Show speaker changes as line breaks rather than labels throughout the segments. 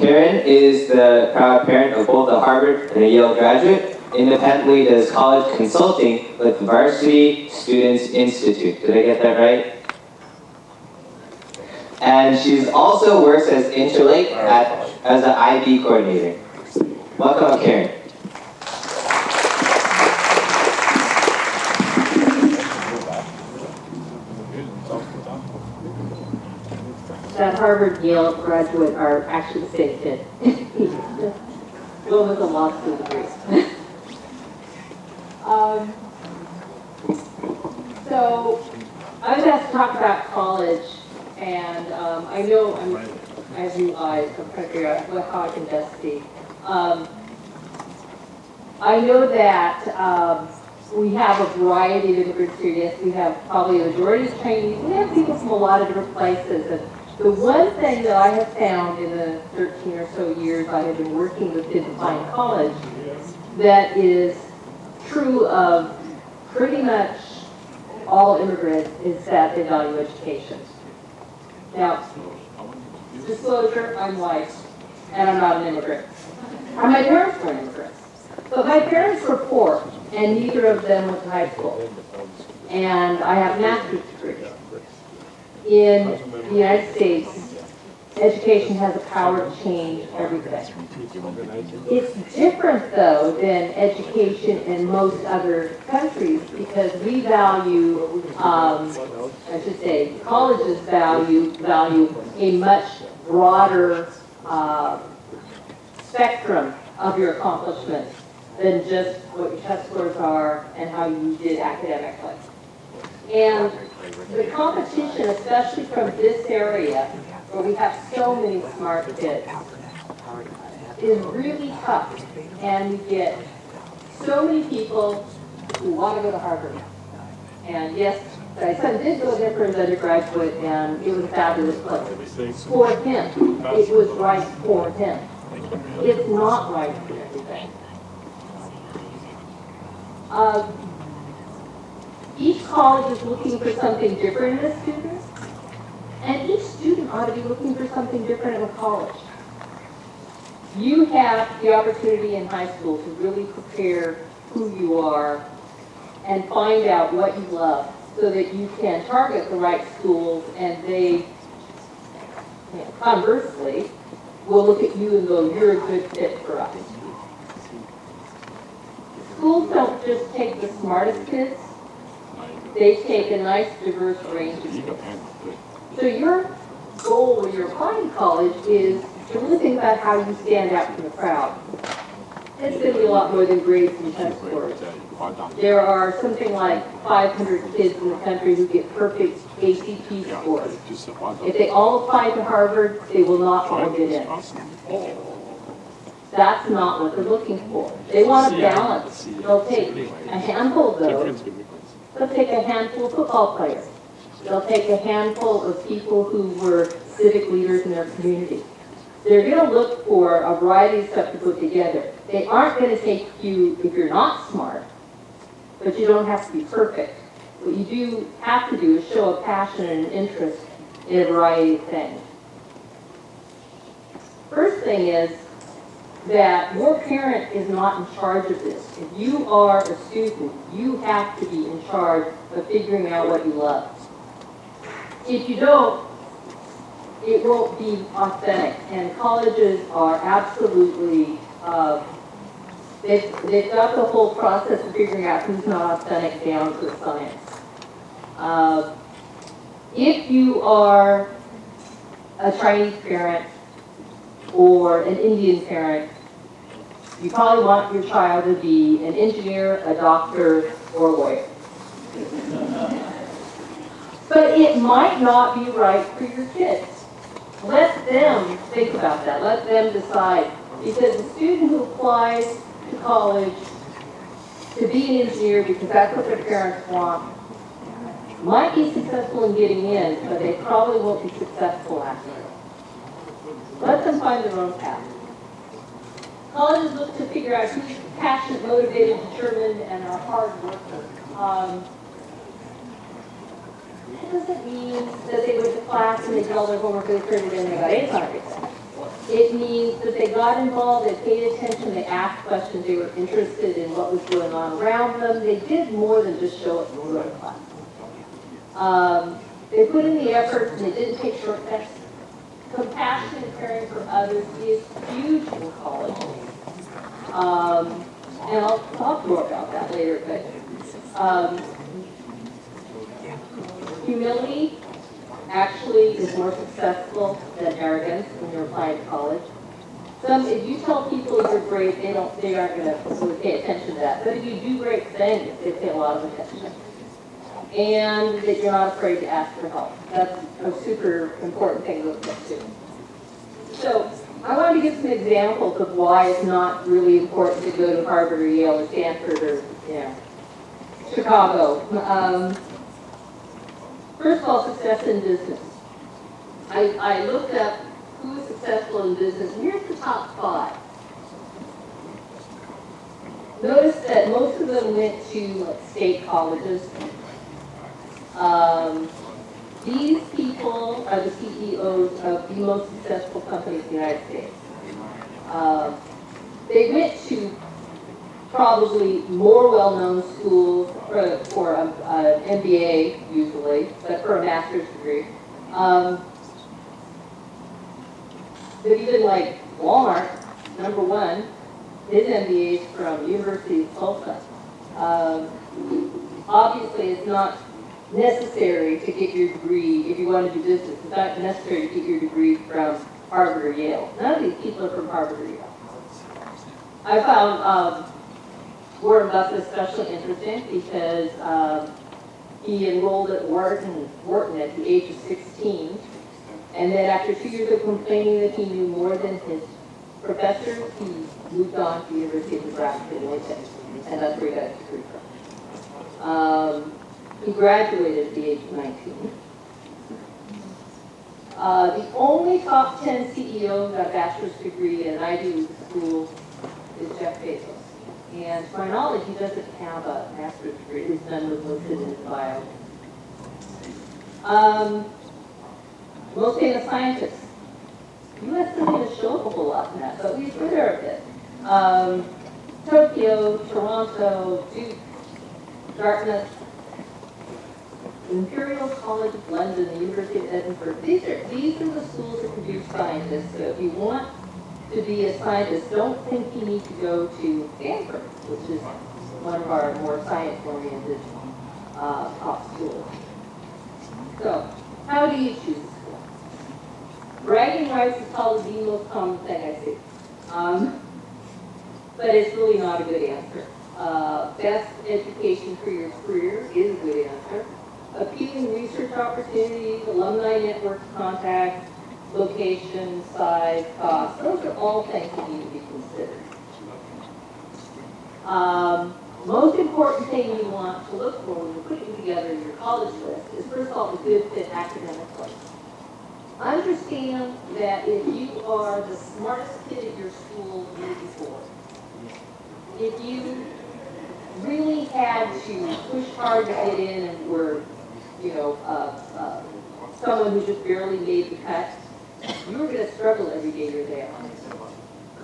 Karen is the proud parent of both a Harvard and a Yale graduate. Independently does college consulting with Varsity Students Institute. Did I get that right? And she's also works as Interlake as an IB coordinator. Welcome, Karen.
That Harvard Yale graduate are actually the same kid. One with a law school degree. So I was asked to talk about college, and I know as you guys, I'm trying to figure out how I can best speak. I know that we have a variety of immigrants here. Yes, we have probably a majority of Chinese. We have people from a lot of different places. And the one thing that I have found in the 13 or so years I have been working with kids applying to college that is true of pretty much all immigrants is that they value education. Now, disclosure, I'm white and I'm not an immigrant. And my parents weren't immigrants. But my parents were poor, and neither of them went to high school. And I have a master's degree. In the United States, education has the power to change everything. It's different, though, than education in most other countries because we value, I should say, colleges value a much broader spectrum of your accomplishments than just what your test scores are and how you did academically. And the competition, especially from this area, where we have so many smart kids, is really tough. And we get so many people who want to go to Harvard. And yes, my son did go there for his undergraduate, and it was a fabulous place. For him, it was right for him. It's not right for everything. Each college is looking for something different in a student, and each student ought to be looking for something different in a college. You have the opportunity in high school to really prepare who you are and find out what you love so that you can target the right schools, and they, conversely, will look at you and go, you're a good fit for us. Schools don't just take the smartest kids, they take a nice diverse range of kids. So your goal when you're applying to college is to really think about how you stand out from the crowd. It's going to be a lot more than grades and test scores. There are something like 500 kids in the country who get perfect ACT scores. If they all apply to Harvard, they will not all get in. That's not what they're looking for. They want a balance. They'll take a handful of those. They'll take a handful of football players. They'll take a handful of people who were civic leaders in their community. They're going to look for a variety of stuff to put together. They aren't going to take you if you're not smart, but you don't have to be perfect. What you do have to do is show a passion and an interest in a variety of things. First thing is that your parent is not in charge of this. If you are a student, you have to be in charge of figuring out what you love. If you don't, it won't be authentic. And colleges are absolutely, they've got the whole process of figuring out who's not authentic down to a science. If you are a Chinese parent or an Indian parent, you probably want your child to be an engineer, a doctor, or a lawyer. But it might not be right for your kids. Let them think about that. Let them decide. Because a student who applies to college to be an engineer because that's what their parents want might be successful in getting in, but they probably won't be successful after it. Let them find their own path. Colleges look to figure out who's passionate, motivated, determined, and are hard workers. That doesn't mean that they went to class and they did all their homework and they turned it in and they got A's on everything. It means that they got involved, they paid attention, they asked questions, they were interested in what was going on around them. They did more than just show up and go to class. They put in the effort and they didn't take shortcuts. Compassion and caring for others is huge in college. And I'll talk more about that later, but humility actually is more successful than arrogance when you're applying to college. If you tell people you're great, they aren't going to really pay attention to that. But if you do great things, they pay a lot of attention. And that you're not afraid to ask for help. That's a super important thing to look at too. So I wanted to give some examples of why it's not really important to go to Harvard or Yale or Stanford or Chicago. First of all, success in business. I looked up who is successful in business, and here's the top 5. Notice that most of them went to state colleges. These people are the CEOs of the most successful companies in the United States. They went to probably more well-known schools for an MBA usually, but for a master's degree. But even like Walmart, number 1, his MBA is from University of Tulsa. Obviously, it's not necessary to get your degree if you want to do business. It's not necessary to get your degree from Harvard or Yale. None of these people are from Harvard or Yale. I found Warren Buffett especially interesting because he enrolled at Wharton at the age of 16. And then after 2 years of complaining that he knew more than his professors, he moved on to the University of Nebraska in Lincoln. And that's where he got his degree from. He graduated at the age of 19. The only top 10 CEO who got a bachelor's degree in an Ivy League school is Jeff Bezos. And to my knowledge, he doesn't have a master's degree. His none was listed in his bio. Most famous scientists. U.S. isn't going to show up a whole lot in that, but we've heard of it. Tokyo, Toronto, Duke, Dartmouth, Imperial College of London, the University of Edinburgh. These are the schools that produce scientists. So if you want to be a scientist, don't think you need to go to Stanford, which is one of our more science-oriented top schools. So, how do you choose? Bragging rights is probably the most common thing I see. But it's really not a good answer. Best education for your career is a good answer. Appealing research opportunities, alumni network contacts, location, size, cost, those are all things that need to be considered. Most important thing you want to look for when you're putting together your college list is, first of all, a good fit academically. Understand that if you are the smartest kid at your school the year before, if you really had to push hard to get in and were, someone who just barely made the cut, you were going to struggle every day you're there.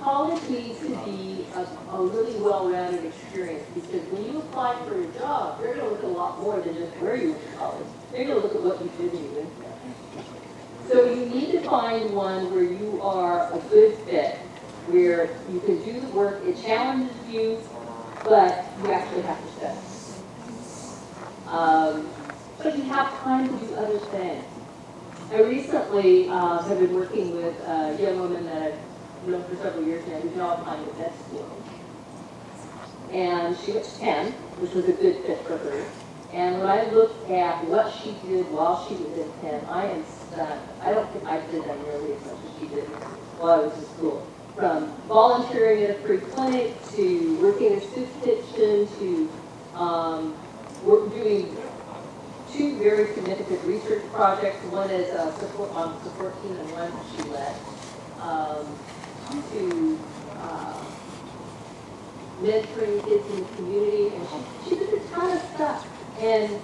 College needs to be a really well-rounded experience because when you apply for a job, they're going to look a lot more than just where you went to college. They're going to look at what you did when you went there. So you need to find one where you are a good fit, where you can do the work, it challenges you, but you actually have to study. But you have time to do other things. I recently have been working with a young woman that I've known for several years now who's now applying to med school. And she was 10, which was a good fit for her. And when I looked at what she did while she was in 10, I am stunned. I don't think I did that nearly as much as she did while I was in school. From volunteering at a free clinic, to working in a soup kitchen, to doing 2 very significant research projects. One is on support team and one she led. To mentoring kids in the community, and she did a ton of stuff. And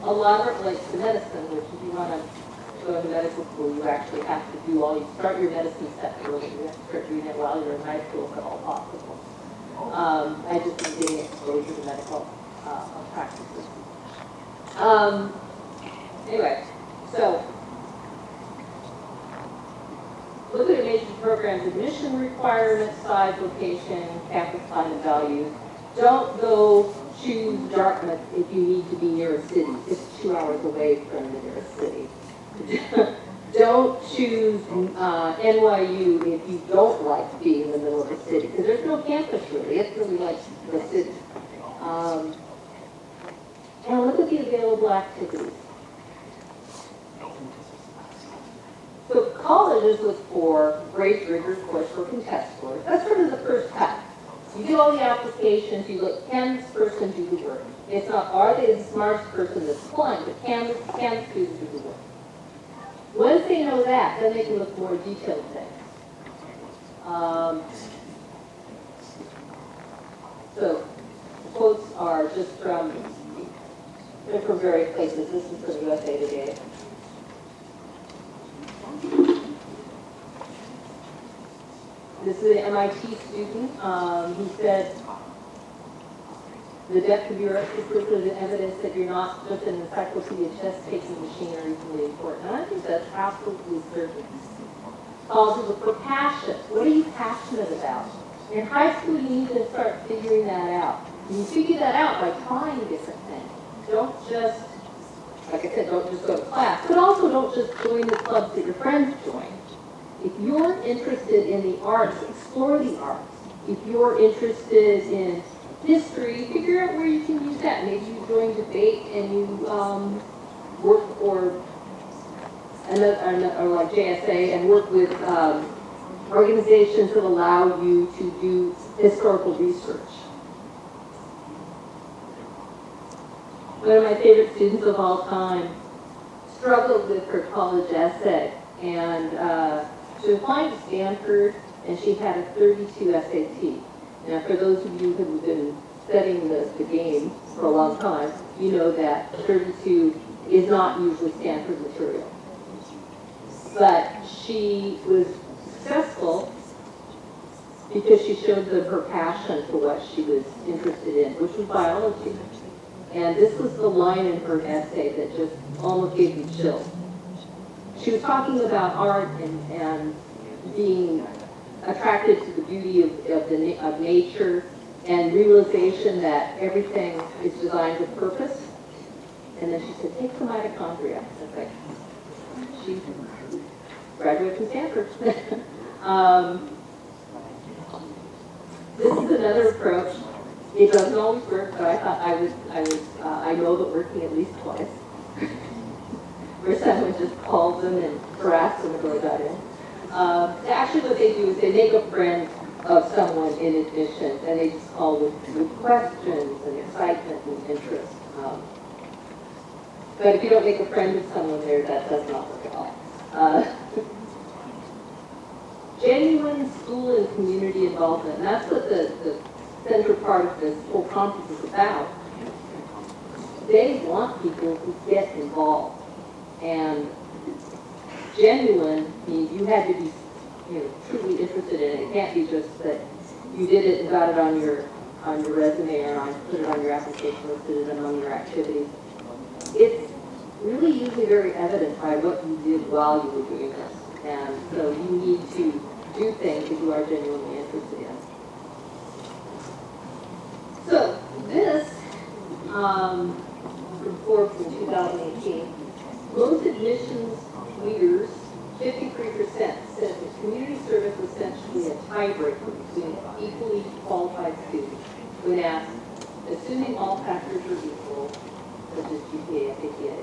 a lot of it relates to medicine, which if you want to go to medical school, you actually have to do you start your medicine stuff early. You have to start doing it while you're in high school if at all possible. I just been getting exposure to medical practices. Anyway, so look at a major program's admission requirements, size, location, campus time, and values. Don't go choose Dartmouth if you need to be near a city. It's 2 hours away from the nearest city. Don't choose NYU if you don't like being in the middle of a city, because there's no campus really. It's really like the city. And look at the available activities. So colleges look for grade rigor, coursework, and test scores. That's sort of the first cut. You do all the applications, you look, can this person do the work? It's not, are they the smartest person that's applying, but can the student do the work? Once they know that, then they can look more detailed things. So quotes are just from various places. This is from USA Today. This is an MIT student. He said, the depth of your expertise is evidence that you're not just an encyclopedia test-taking machine or equally important. And I think that's absolutely certain. Calls it for passion. What are you passionate about? In high school, you need to start figuring that out. And you figure that out by trying different things. Don't just, like I said, don't just go to class, but also don't just join the clubs that your friends join. If you're interested in the arts, explore the arts. If you're interested in history, figure out where you can use that. Maybe you join debate and you work for or like JSA and work with organizations that allow you to do historical research. One of my favorite students of all time struggled with her college essay, and she was applying to Stanford, and she had a 32 SAT. Now, for those of you who have been studying the game for a long time, you know that 32 is not usually Stanford material. But she was successful because she showed them her passion for what she was interested in, which was biology. And this was the line in her essay that just almost gave me chills. She was talking about art and being attracted to the beauty of nature and realization that everything is designed with purpose. And then she said, take the mitochondria. It's like, she graduated from Stanford. This is another approach. It doesn't always work, but I thought I know that working at least twice. Where someone just calls them and harasses them until they got in. Actually what they do is they make a friend of someone in admissions, and they just call with questions and excitement and interest. But if you don't make a friend of someone there, that does not work at all. Genuine school and community involvement, and that's what the central part of this whole conference is about. They want people who get involved. And genuine means you had to be, truly interested in it. It can't be just that you did it and got it on your resume or put it on your application, listed it among your activities. It's really usually very evident by what you did while you were doing this. And so you need to do things that you are genuinely interested in. So this report from 2018. Most admissions leaders, 53%, said that community service was essentially a tiebreaker between equally qualified students when asked, assuming all factors are equal, such as GPA, SAT,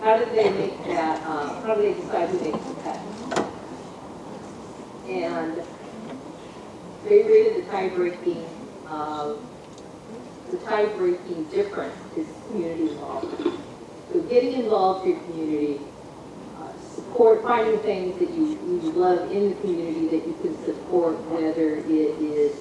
how did they make that, how do they decide who makes the cut? And they rated the tie-breaking difference is community involvement. So getting involved in your community, support, finding things that you love in the community that you can support, whether it is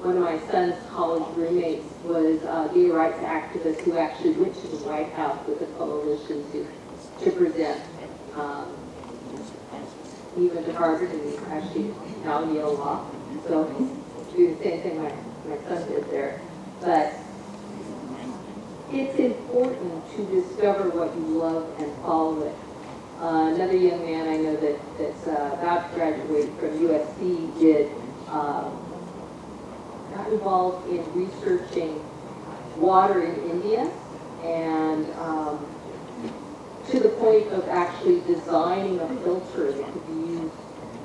one of my son's college roommates was a gay rights activist who actually went to the White House with a coalition to present. He went to Harvard and he actually now Yale Law. So do the same thing my son did there. But it's important to discover what you love and follow it. Another young man I know that's about to graduate from USC got involved in researching water in India, and to the point of actually designing a filter that could be used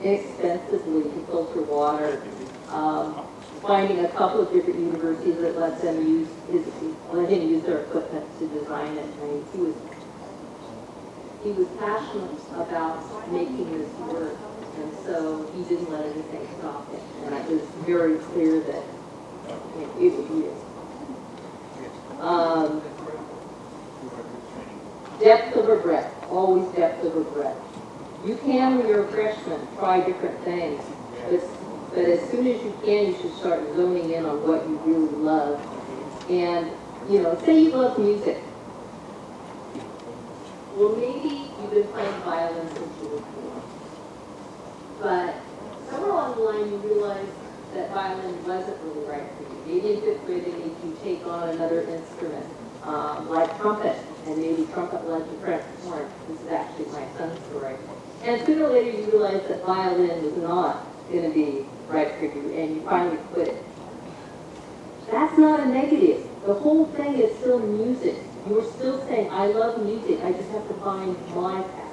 inexpensively to filter water. Finding a couple of different universities that let him use their equipment to design it. I mean, he was passionate about making this work, and so he didn't let anything stop him. And it was very clear that it would be. Depth of regret, always depth of regret. You can, when you're a freshman, try different things, but as soon as you can, you should start zoning in on what you really love. And, say you love music. Well, maybe you've been playing violin since you were 4. But somewhere along the line, you realized that violin wasn't really right for you. Maybe in 5th grade, they made you take on another instrument, like trumpet, and maybe trumpet led to French horn. This is actually my son's story. And sooner or later, you realized that violin was not going to be right for you, and you finally quit it. That's not a negative. The whole thing is still music. You are still saying, I love music, I just have to find my path.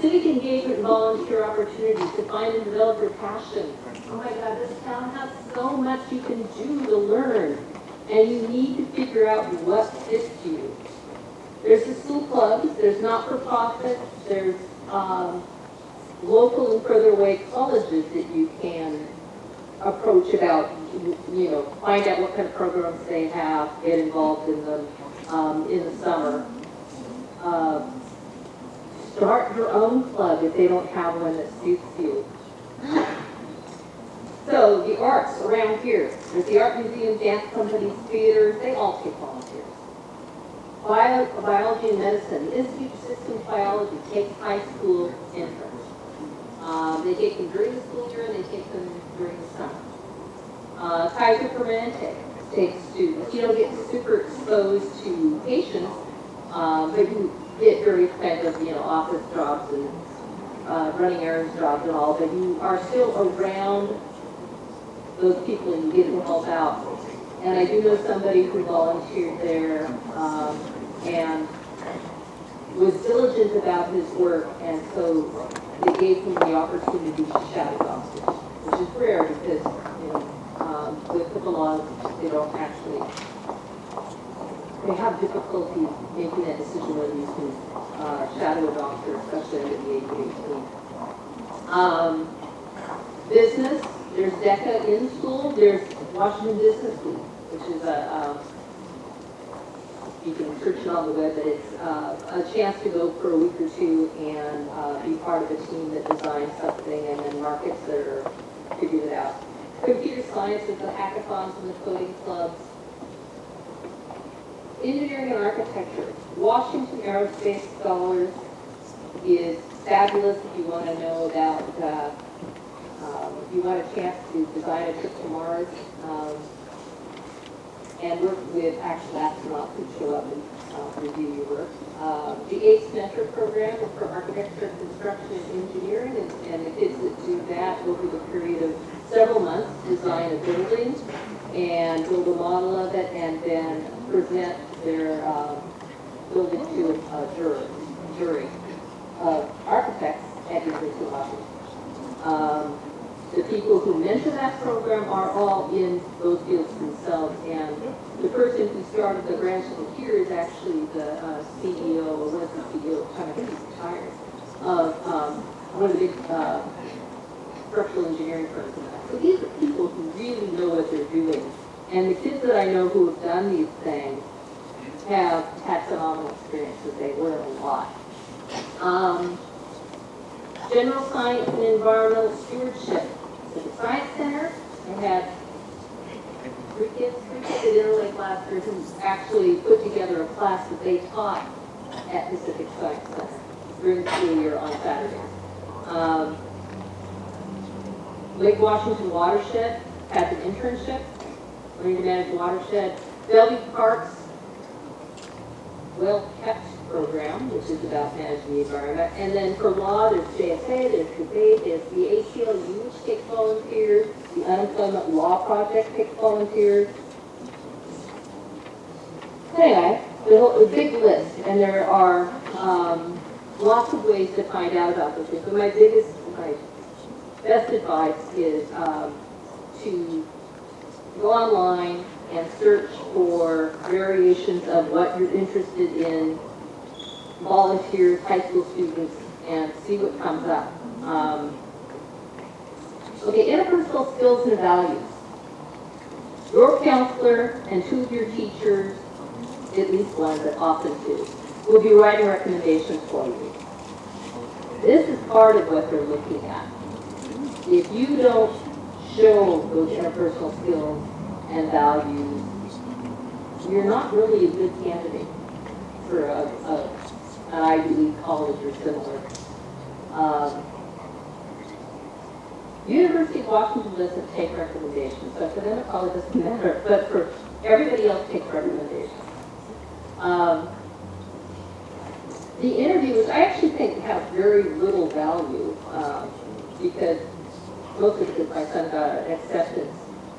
Civic engagement and volunteer opportunities to find and develop your passion. Oh my God, this town has so much you can do to learn, and you need to figure out what fits you. There's the school clubs, there's not-for-profits, there's local and further away colleges that you can approach about, find out what kind of programs they have, get involved in them in the summer. Start your own club if they don't have one that suits you. So the arts around here, there's the art museum, dance companies, theaters, they all take volunteers. Biology and medicine, the Institute of Systems Biology takes high school interns. They take them during the school year and they take them during the summer. Kaiser Permanente takes students. You don't get super exposed to patients, but you get various kinds of office jobs and running errands jobs and all, but you are still around those people and you get to help out. And I do know somebody who volunteered there and was diligent about his work, and so they gave him the opportunity to shadow doctors, which is rare because with HIPAA laws, they have difficulty making that decision whether you can shadow a doctor, especially under the age of 18. Business, there's DECA in school, there's Washington Business Week, which is you can search it on the web, but it's a chance to go for a week or two and be part of a team that designs something and then markets that are figured it out. Computer science with the hackathons and the coding clubs. Engineering and architecture. Washington Aerospace Scholars is fabulous if you want to know about, if you want a chance to design a trip to Mars and work with actual astronauts who show up and review your work. The ACE Mentor Program is for architecture, construction, and engineering, and the kids that do that over the period of several months design a building and build a model of it and then present their building to a jury of architects at University of Washington. The people who mentor that program are all in those fields themselves, and the person who started the branch over here is actually the CEO, or was the CEO, kind of he's retired, of one of the big structural engineering firms. So these are people who really know what they're doing. And the kids that I know who have done these things have had phenomenal experiences. They learn a lot. General science and environmental stewardship. So the Science Center, I had three kids at Interlake last year who actually put together a class that they taught at Pacific Science Center during the school year on Saturdays. Lake Washington Watershed has an internship, learning to manage watershed. Bellevue Parks Well Kept program, which is about managing the environment. And then for law, there's JSA, there's debate, there's the ACLU, which takes volunteers. The Unemployment Law Project takes volunteers. Anyway, there's a big list, and there are lots of ways to find out about those things. But my best advice is to go online and search for variations of what you're interested in, volunteers, high school students, and see what comes up. Okay, interpersonal skills and values. Your counselor and two of your teachers, at least one, but often two, will be writing recommendations for you. This is part of what they're looking at. If you don't show those interpersonal skills and values, you're not really a good candidate for an Ivy League college or similar. University of Washington doesn't take recommendations, so for them it probably doesn't matter, but for everybody else takes recommendations. The interviews, I actually think, have very little value because mostly because my son got an acceptance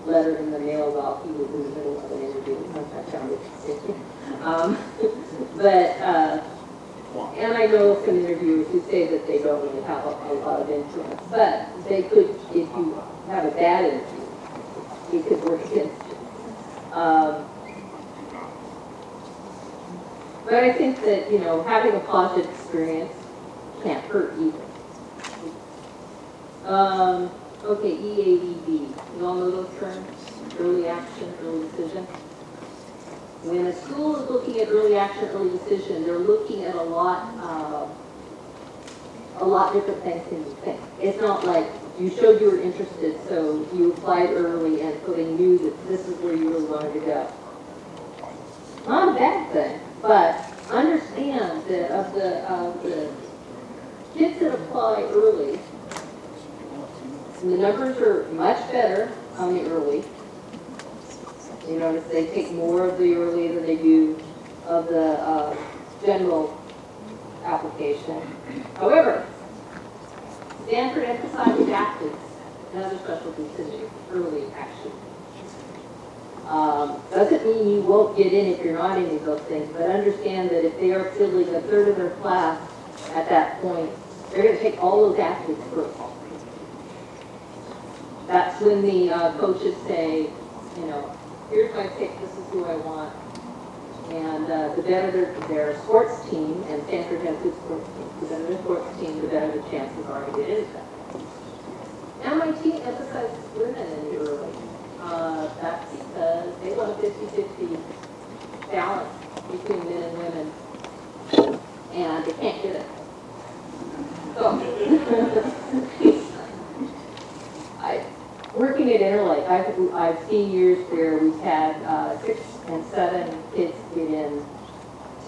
letter in the mail while he was in the middle of an interview, which I found interesting. And I know some interviewers who say that they don't really have a lot of influence, but they could, if you have a bad interview, it could work against you. But I think that, you know, having a positive experience can't hurt either. Okay, EADB. You all know those terms? Early action, early decision. When a school is looking at early action, early decision, they're looking at a lot different things than you think. It's not like you showed you were interested, so you applied early, and so they knew that this is where you really wanted to go. Not a bad thing, but understand that of the kids that apply early, the numbers are much better on the early. You notice they take more of the early than they do of the general application. However, Stanford emphasized adaptance and other specialties in early action. Doesn't mean you won't get in if you're not any of those things, but understand that if they are filling a third of their class at that point, they're going to take all those athletes first. That's when the coaches say, you know, here's my pick, this is who I want. And the better their sports team, and Stanford has good sports teams, the better their sports team, the better the chances are to get into that. MIT emphasizes women in the early. That's because they want a 50-50 balance between men and women, and they can't get it. So, working at Interlake, I've seen years where we've had 6 and 7 kids get in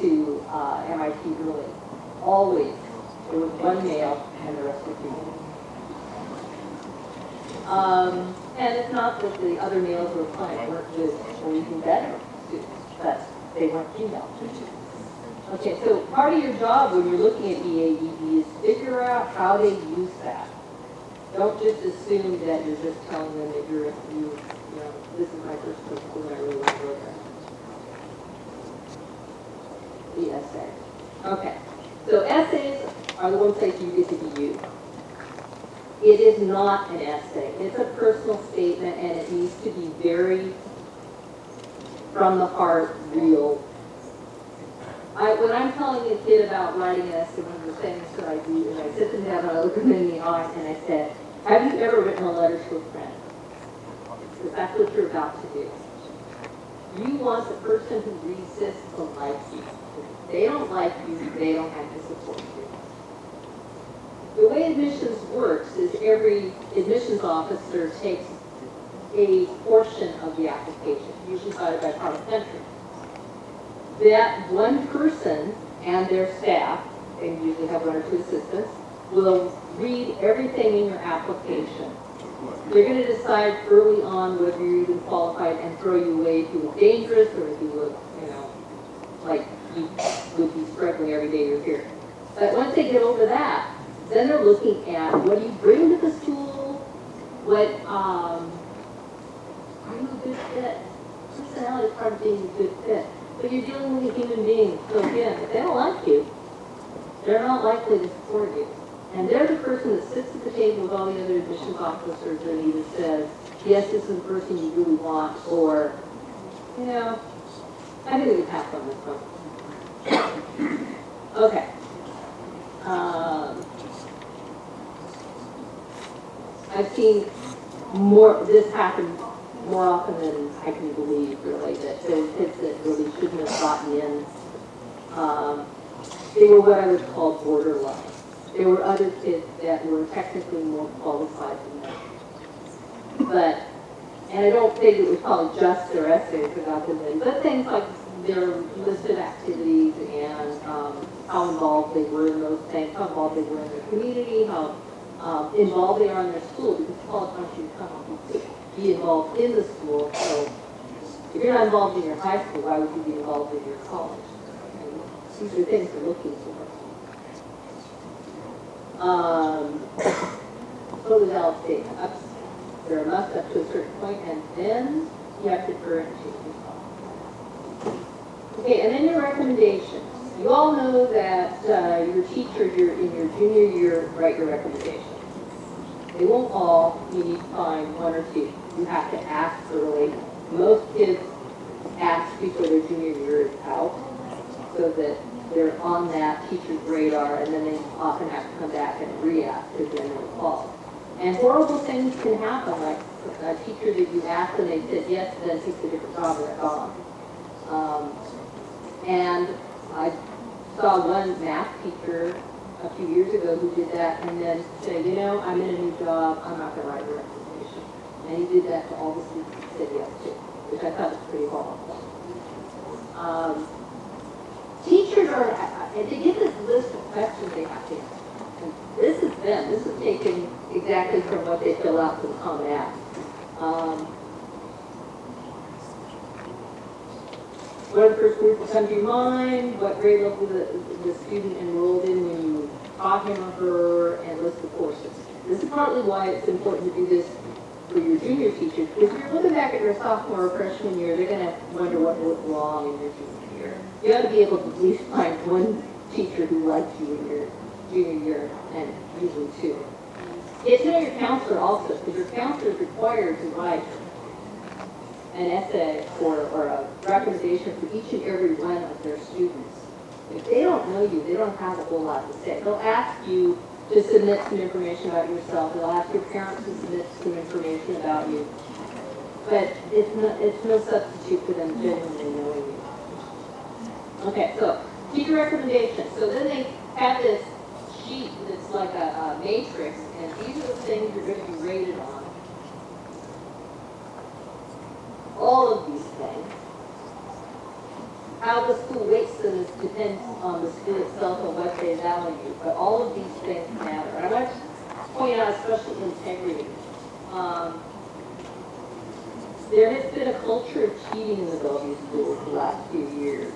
to MIT early. Always, there was one male and the rest were female. And it's not that the other males were applying weren't good or even better students, but they weren't female. Okay, so part of your job when you're looking at EADB is figure out how they use that. Don't just assume that you're just telling them that you know, this is my first school and I really want to go there. The essay. Okay, so essays are the one place you get to be you. It is not an essay. It's a personal statement, and it needs to be very from the heart, real. When I'm telling a kid about writing an essay, one of the things that I do is I sit them down and I look them in the eye and I say, have you ever written a letter to a friend? Because that's what you're about to do. You want the person who reads this to like you. If they don't like you, they don't have to support you. The way admissions works is every admissions officer takes a portion of the application, usually cited by product entry. That one person and their staff, and usually have one or two assistants, will read everything in your application. They're going to decide early on whether you're even qualified and throw you away if you look dangerous or if you look, like you would be struggling every day you're here. But once they get over that, then they're looking at what do you bring to the school, what, are you a good fit? Personality is part of being a good fit. But you're dealing with a human being, so again, if they don't like you, they're not likely to support you. And they're the person that sits at the table with all the other admissions officers and either says, yes, this is the person you really want, or, I think we can pass on this one. Okay. I've seen this happen more often than I can believe, really, that there were kids that really shouldn't have gotten in. They were what I would call borderline. There were other kids that were technically more qualified than them. And I don't think it was probably just their essays that got them in, but things like their listed activities and how involved they were in those things, how involved they were in their community, how involved they are in their school, because college wants you to come and be involved in the school. So if you're not involved in your high school, why would you be involved in your college? And these are things they're looking for. So the valid statement. There must up to a certain point, and then you have to differentiate yourself. Okay, and then your recommendations. You all know that your teacher, in your junior year, write your recommendations. They won't all. You need to find one or two. You have to ask early. Most kids ask before their junior year is out, so that they're on that teacher's radar, and then they often have to come back and re-ask again in the fall. And horrible things can happen, like a teacher that you asked and they said yes, then takes a different job and they're gone. And I saw one math teacher a few years ago who did that and then said, I'm in a new job, I'm not going to write a recommendation. And he did that to all the students he said yes to, which I thought was pretty horrible. Teachers and they get this list of questions they have to answer. And this is them. This is taken exactly from what they fill out from Common App. What are the first words that come to your mind? What grade level the student enrolled in when you taught him or her, and list the courses. This is partly why it's important to do this for your junior teachers. If you're looking back at your sophomore or freshman year, they're going to wonder what went wrong in your junior year. You ought to be able to at least find one teacher who liked you in your junior year, and usually two. Get to know your counselor also, because your counselor is required to write an essay or a recommendation for each and every one of their students. If they don't know you, they don't have a whole lot to say. They'll ask you to submit some information about yourself. They'll ask your parents to submit some information about you. But it's no substitute for them genuinely knowing you. Okay, so teacher recommendations. So then they have this sheet that's like a matrix, and these are the things you're going to be rated on. All of these things. How the school weights them depends on the school itself and what they value, but all of these things matter. And I want to point out especially integrity. There has been a culture of cheating in the Bellevue schools the last few years.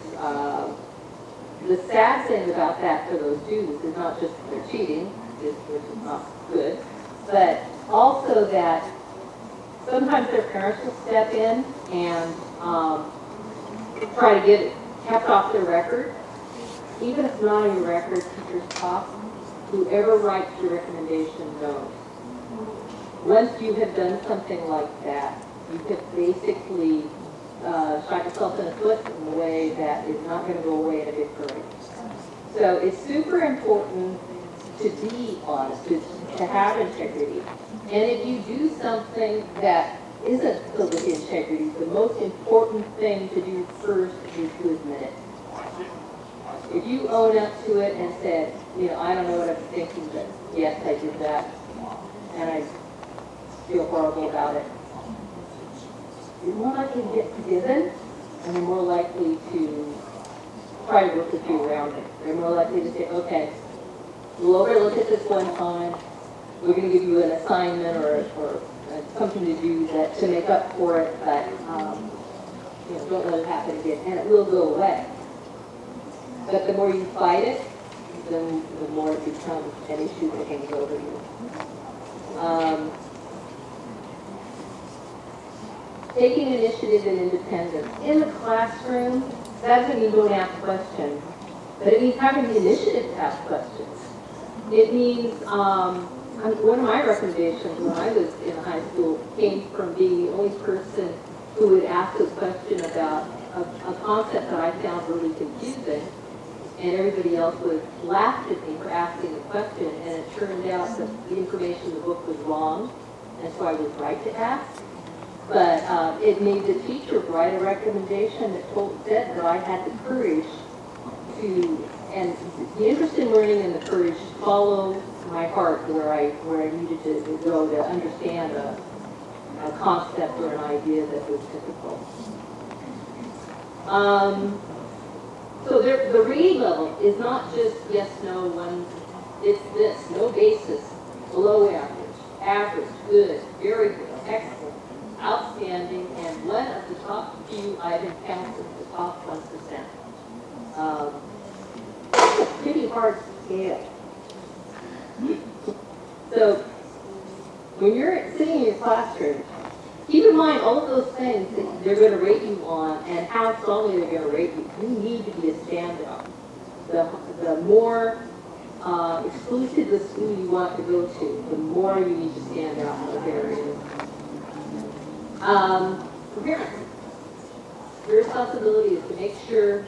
The sad thing about that for those students is not just that they're cheating, which is not good, but also that sometimes their parents will step in and try to get it kept off their record. Even if it's not on your record, teachers talk. Whoever writes your recommendation knows. Once you have done something like that, you could basically shot yourself in the foot in a way that is not going to go away in a big hurry. So it's super important to be honest, to have integrity. And if you do something that isn't filled with integrity, the most important thing to do first is to admit it. If you own up to it and said, I don't know what I'm thinking, but yes, I did that, and I feel horrible about it, you're more likely to get forgiven, and they're more likely to try to work with you around it. They're more likely to say, okay, we'll overlook it this one time. We're going to give you an assignment or something to do that to make up for it, but don't let it happen again, and it will go away. But the more you fight it, then the more it becomes an issue that hangs over you. Taking initiative and independence. In the classroom, that doesn't mean don't ask questions, but it means having the initiative to ask questions. It means, one of my recommendations when I was in high school came from being the only person who would ask a question about a concept that I found really confusing, and everybody else would laugh at me for asking the question, and it turned out that the information in the book was wrong, and so I was right to ask. But it made the teacher write a recommendation that said that I had the courage to, and the interest in learning and the courage to follow my heart where I needed to go to understand a concept or an idea that was difficult. So the reading level is not just yes, no, one, it's this, no basis, below average, average, good, very good, excellent, outstanding, and one of the top few I've encountered, the top 1%. Pretty hard scale. So when you're sitting in your classroom, keep in mind all of those things that they're going to rate you on and how strongly they're going to rate you. You need to be a standout. The more exclusive the school you want to go to, the more you need to stand out in those areas. For parents, your responsibility is to make sure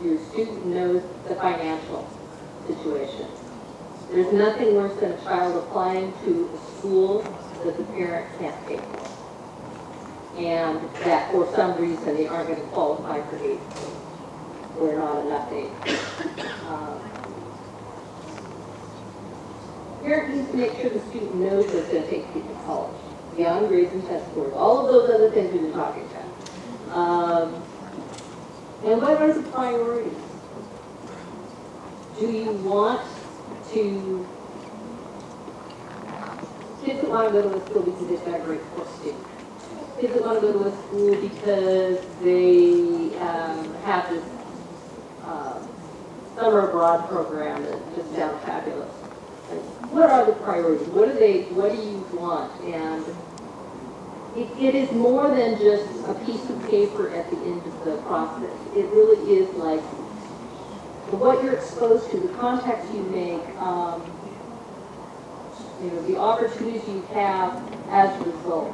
your student knows the financial situation. There's nothing worse than a child applying to a school that the parent can't pay for, and that for some reason they aren't going to qualify for aid or not enough aid. Parent needs to make sure the student knows that it's going to take you to college, beyond grades and test scores, all of those other things we've been talking about. And what are the priorities? Do you want to, kids that want to go to a school because they've got a great course student. Kids that want to go to a school because they have this summer abroad program that just sounds fabulous. What are the priorities? What do you want? And it is more than just a piece of paper at the end of the process. It really is like what you're exposed to, the contacts you make, the opportunities you have as a result.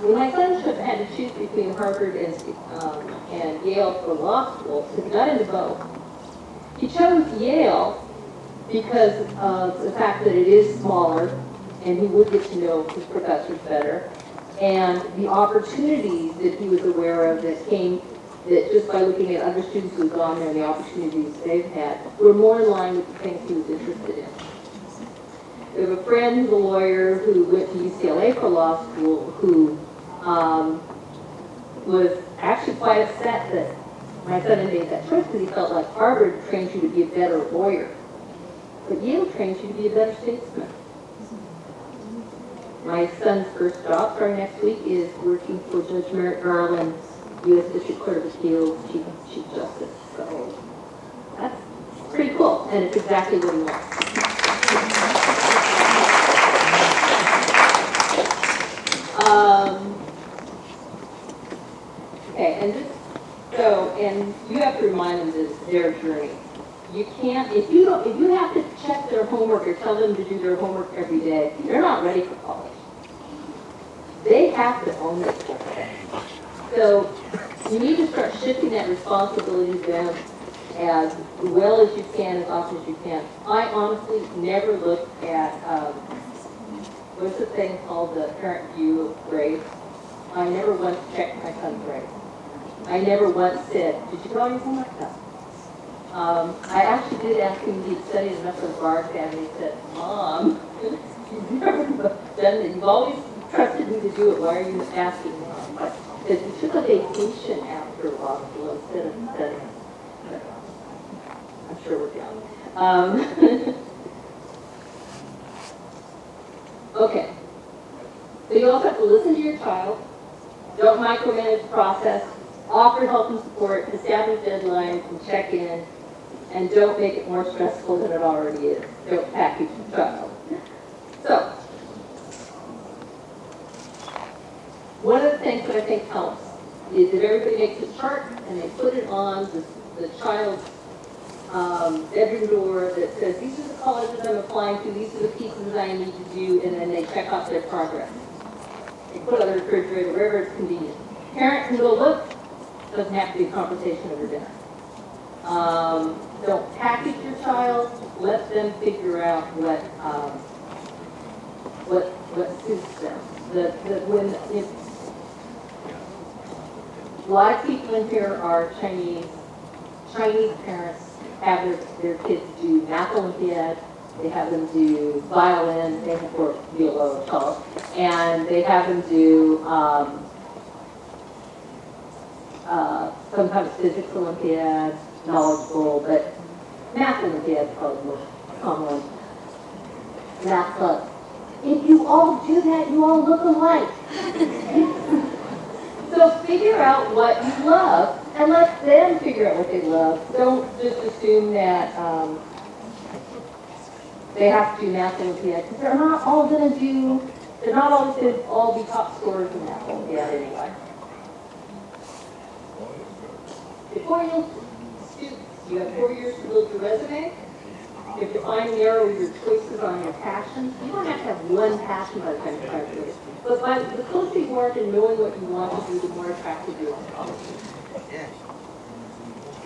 When my son had to choose between Harvard and Yale for law school, he got into both. He chose Yale because of the fact that it is smaller and he would get to know his professors better, and the opportunities that he was aware of that came, that just by looking at other students who've gone there and the opportunities they've had, were more in line with the things he was interested in. We have a friend who's a lawyer who went to UCLA for law school who was actually quite upset that my son had made that choice because he felt like Harvard trains you to be a better lawyer, but Yale trains you to be a better statesman. My son's first job starting next week is working for Judge Merrick Garland, U.S. District Court of Appeals, Chief Justice. So that's pretty cool, and it's exactly what he wants. Okay, and you have to remind them that it's their journey. You can't, if you have to check their homework or tell them to do their homework every day, they're not ready for college. They have to own it. So you need to start shifting that responsibility to them as well as you can, as often as you can. I honestly never looked at, what's the thing called the parent view of grades? I never once checked my son's grades. I never once said, did you do all your homework? No. I actually did ask him if he'd studied enough for the bar exam, and he said, Mom, you've never done it. You've always trusted me to do it. Why are you asking Mom? But Because you took a vacation after law school instead of studying. I'm sure we're young. Okay. So you also have to listen to your child. Don't micromanage the process. Offer help and support. Establish deadlines and check in. And don't make it more stressful than it already is. Don't package your child. So, one of the things that I think helps is that everybody makes a chart and they put it on the child's bedroom door that says, these are the colleges I'm applying to, these are the pieces I need to do, and then they check off their progress. They put it on the refrigerator, wherever it's convenient. Parent can go look, doesn't have to be a conversation over dinner. Don't package your child, let them figure out what suits them. A lot of people in here are Chinese parents have their kids do math Olympiad, they have them do violin, or viola, call it, and they have them do sometimes physics Olympiad, knowledgeable, but math Olympiad is probably the most common one. Math club. If you all do that, you all look alike. So figure out what you love and let them figure out what they love. Don't just assume that they have to do math Olympiad, because they're not all going to all be top scorers in math Olympiad anyway. Before you students, you have 4 years to build your resume. If you find narrow your choices on your passions, you don't have to have one passion by the time you graduate. But the closer you are to knowing what you want to do, the more attractive you are.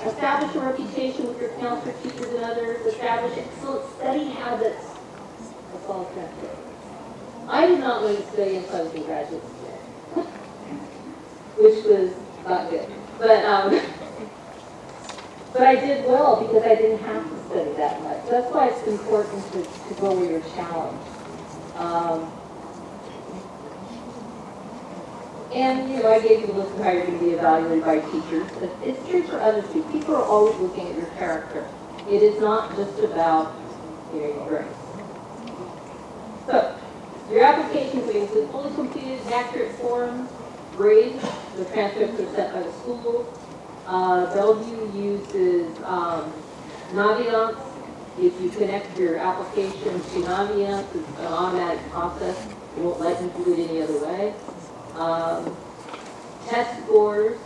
Establish a reputation with your counselor, teachers, and others. Establish excellent study habits. That's all I'm trying to say. I did not learn to study until I was in graduate school, which was not good. But I did well because I didn't have to study that much. That's why it's important to go where you're challenged. And, I gave you a list of how you're going to be evaluated by teachers. But it's true for others too. People are always looking at your character. It is not just about, your grades. So, your applications will include fully completed and accurate forms, grades. The transcripts are sent by the school. Bellevue uses Naviance. If you connect your application to Naviance, it's an automatic process. It won't let you do it any other way. Test scores,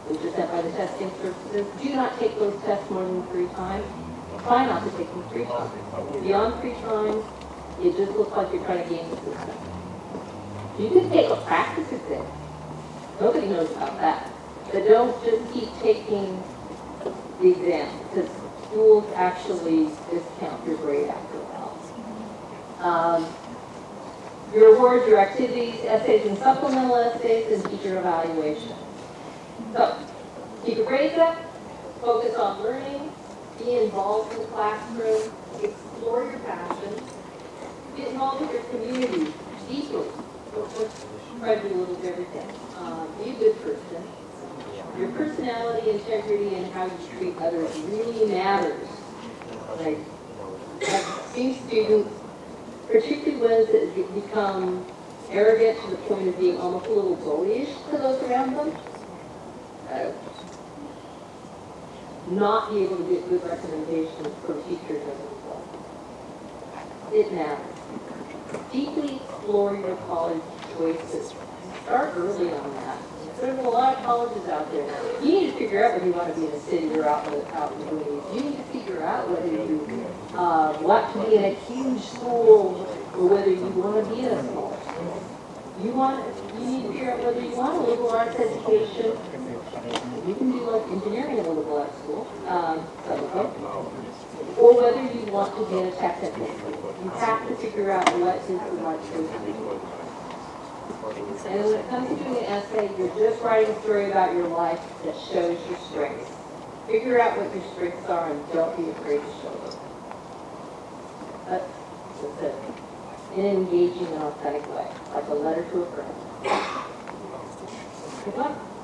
which are sent by the testing services. Do not take those tests more than 3 times. Try not to take them 3 times. Beyond 3 times, it just looks like you're trying to game the system. You can take a practice exam. Nobody knows about that. But don't just keep taking the exam, because schools actually discount your grade after a while. Your awards, your activities, essays and supplemental essays, and teacher evaluation. So, keep your grades up, focus on learning, be involved in the classroom, explore your passions, get involved with your community deeply. Don't just try to do a little of everything. Be a good person. Your personality, integrity, and how you treat others really matters. Like being students, particularly ones that become arrogant to the point of being almost a little bullyish to those around them, not be able to get good recommendations from teachers as a result. It matters. Deeply explore your college choices. Start early on that. There's a lot of colleges out there. You need to figure out whether you want to be in a city or out in the boonies. You need to figure out whether you want to be in a huge school or whether you want to be in a small school. You need to figure out whether you want a liberal arts education. You can do like engineering in a liberal arts school, or whether you want to be in a technical school. You have to figure out what is the right choice for you. And when it comes to doing an essay, you're just writing a story about your life that shows your strengths. Figure out what your strengths are and don't be afraid to show them. That's it. In an engaging and authentic way, like a letter to a friend. Good luck.